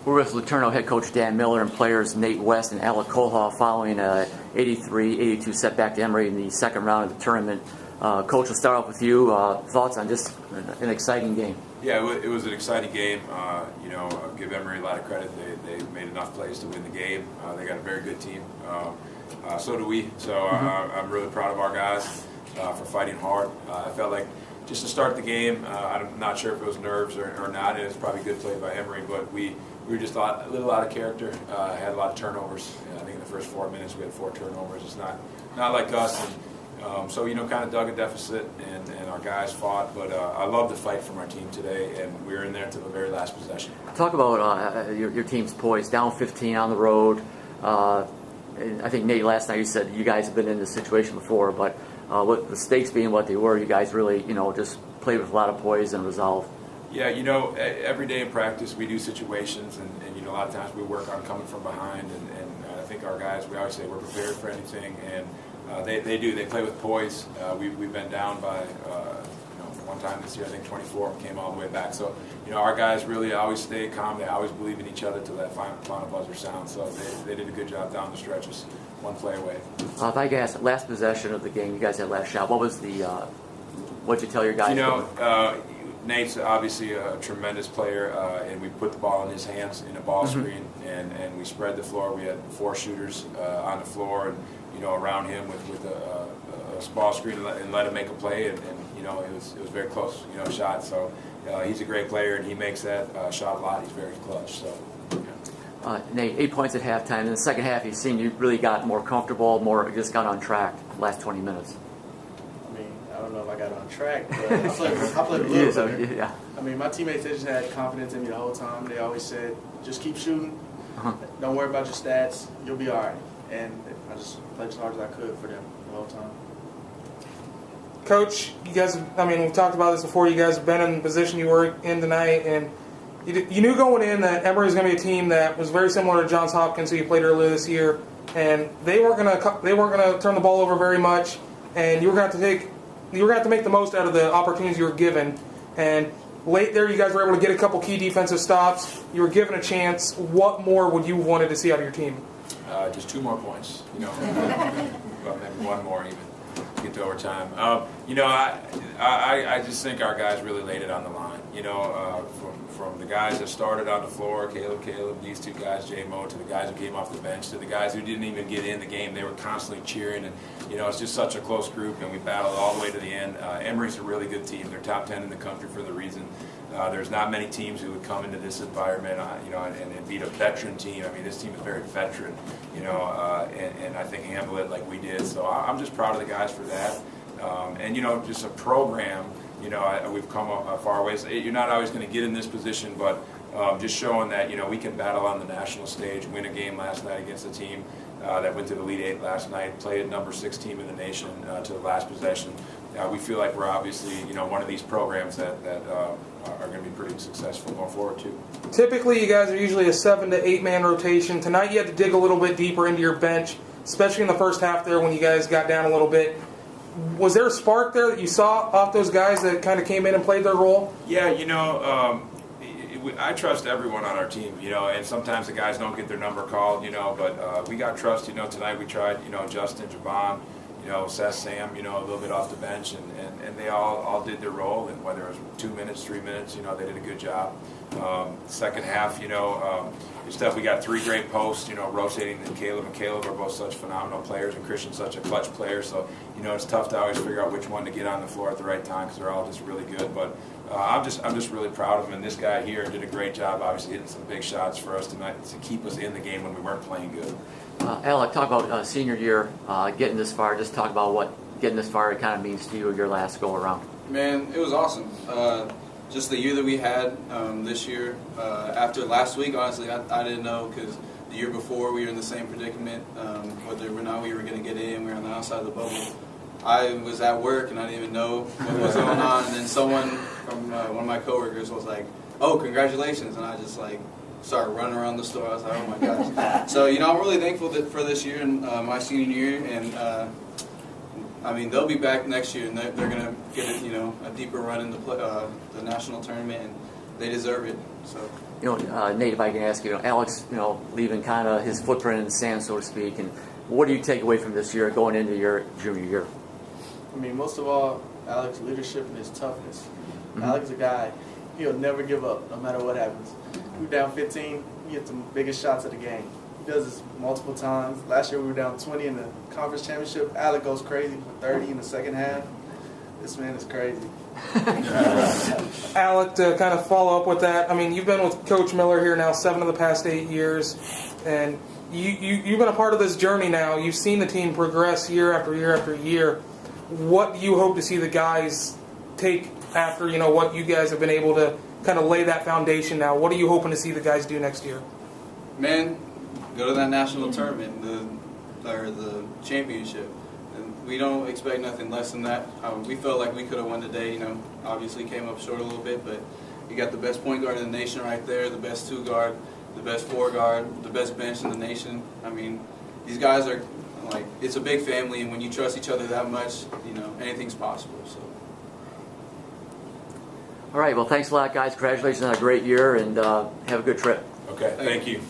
We're with LeTourneau head coach Dan Miller and players Nate West and Alec Colhoff following a 83-82 setback to Emory in the second round of the tournament. Coach, we'll start off with you. Thoughts on just an exciting game? Yeah, it was an exciting game. I'll give Emory a lot of credit. They made enough plays to win the game. They got a very good team. So do we. So I'm really proud of our guys for fighting hard. I felt like just to start the game, I'm not sure if it was nerves or not, and it's probably good play by Emory, but we were just a little out of character. Had a lot of turnovers. I think in the first 4 minutes we had 4 turnovers. It's not like us. And, so, kind of dug a deficit, and our guys fought. But I love the fight from our team today, and we were in there to the very last possession. Talk about your team's poise, down 15 on the road. And I think, Nate, last night you said you guys have been in this situation before, but with the stakes being what they were, you guys really, just played with a lot of poise and resolve. Yeah, every day in practice we do situations, and a lot of times we work on coming from behind, and I think our guys, we always say we're prepared for anything, and they do. They play with poise. We've been down by, one time this year, I think 24, came all the way back. So, our guys really always stay calm. They always believe in each other till that final buzzer sounds. So they did a good job down the stretch, just one play away. If I could ask, last possession of the game, you guys had last shot. What was what'd you tell your guys? Nate's obviously a tremendous player, and we put the ball in his hands in a ball screen, and we spread the floor. We had 4 shooters on the floor, and around him with a ball screen, and let him make a play, and it was very close, shot. So he's a great player, and he makes that shot a lot. He's very clutch. So. Yeah. Nate, 8 points at halftime. In the second half, you seemed you really got more comfortable, just got on track the last 20 minutes. I don't know if I got on track, but I played a little better. Yeah. My teammates, they just had confidence in me the whole time. They always said, just keep shooting. Don't worry about your stats. You'll be all right. And I just played as hard as I could for them the whole time. Coach, you guys, we've talked about this before. You guys have been in the position you were in tonight, and you knew going in that Emory was going to be a team that was very similar to Johns Hopkins, who you played earlier this year, and they weren't going to turn the ball over very much, and you were going to have to make the most out of the opportunities you were given. And late there, you guys were able to get a couple key defensive stops. You were given a chance. What more would you wanted to see out of your team? Just 2 more points. Well, maybe 1 more even. Get to overtime. I just think our guys really laid it on the line. From the guys that started on the floor, Caleb, these 2 guys, J-Mo, to the guys who came off the bench, to the guys who didn't even get in the game. They were constantly cheering, and it's just such a close group, and we battled all the way to the end. Emory's a really good team. They're top 10 in the country for the reason. There's not many teams who would come into this environment, and beat a veteran team. This team is very veteran, and I think handle it like we did. So I'm just proud of the guys for that. And just a program. We've come a far ways. You're not always going to get in this position, but just showing that we can battle on the national stage. Win a game last night against a team that went to the Elite 8 last night. Played number 6 team in the nation to the last possession. We feel like we're obviously one of these programs that are going to be pretty successful going forward too. Typically, you guys are usually a 7 to 8 man rotation. Tonight, you had to dig a little bit deeper into your bench, especially in the first half there when you guys got down a little bit. Was there a spark there that you saw off those guys that kind of came in and played their role? Yeah, I trust everyone on our team, and sometimes the guys don't get their number called, but we got trust, tonight we tried, Justin, Javon, Seth, Sam, a little bit off the bench, and they all did their role, and whether it was 2 minutes, 3 minutes, they did a good job. Second half, we got 3 great posts, rotating, and Caleb are both such phenomenal players, and Christian's such a clutch player, so, it's tough to always figure out which one to get on the floor at the right time, because they're all just really good, but I'm just really proud of him, and this guy here did a great job, obviously hitting some big shots for us tonight to keep us in the game when we weren't playing good. Alec, talk about senior year, getting this far. Just talk about what getting this far kind of means to you your last go around. Man, it was awesome. Just the year that we had this year. After last week, honestly, I didn't know, because the year before we were in the same predicament. Whether or not we were going to get in, we were on the outside of the bubble. I was at work and I didn't even know what was going on. And then someone from one of my coworkers was like, "Oh, congratulations!" And I just started running around the store. I was like, "Oh my gosh!" So I'm really thankful for this year and my senior year, and they'll be back next year, and they're gonna get a deeper run in the national tournament, and they deserve it. So Nate, if I can ask you, Alex, leaving kind of his footprint in the sand, so to speak, and what do you take away from this year going into your junior year? I mean, most of all, Alec's leadership and his toughness. Alec's a guy, he'll never give up no matter what happens. We're down 15, he hits the biggest shots of the game. He does this multiple times. Last year we were down 20 in the conference championship. Alec goes crazy for 30 in the second half. This man is crazy. Alec, to kind of follow up with that, I mean, you've been with Coach Miller here now 7 of the past 8 years, and you've been a part of this journey now. You've seen the team progress year after year after year. What do you hope to see the guys take after, what you guys have been able to kind of lay that foundation now? What are you hoping to see the guys do next year? Man, go to that national tournament, the championship. And we don't expect nothing less than that. We felt like we could have won today. Obviously came up short a little bit, but you got the best point guard in the nation right there, the best 2 guard, the best 4 guard, the best bench in the nation. I mean, these guys are like, it's a big family, and when you trust each other that much, anything's possible. So. All right, well, thanks a lot, guys. Congratulations on a great year, and have a good trip. Okay, thank you.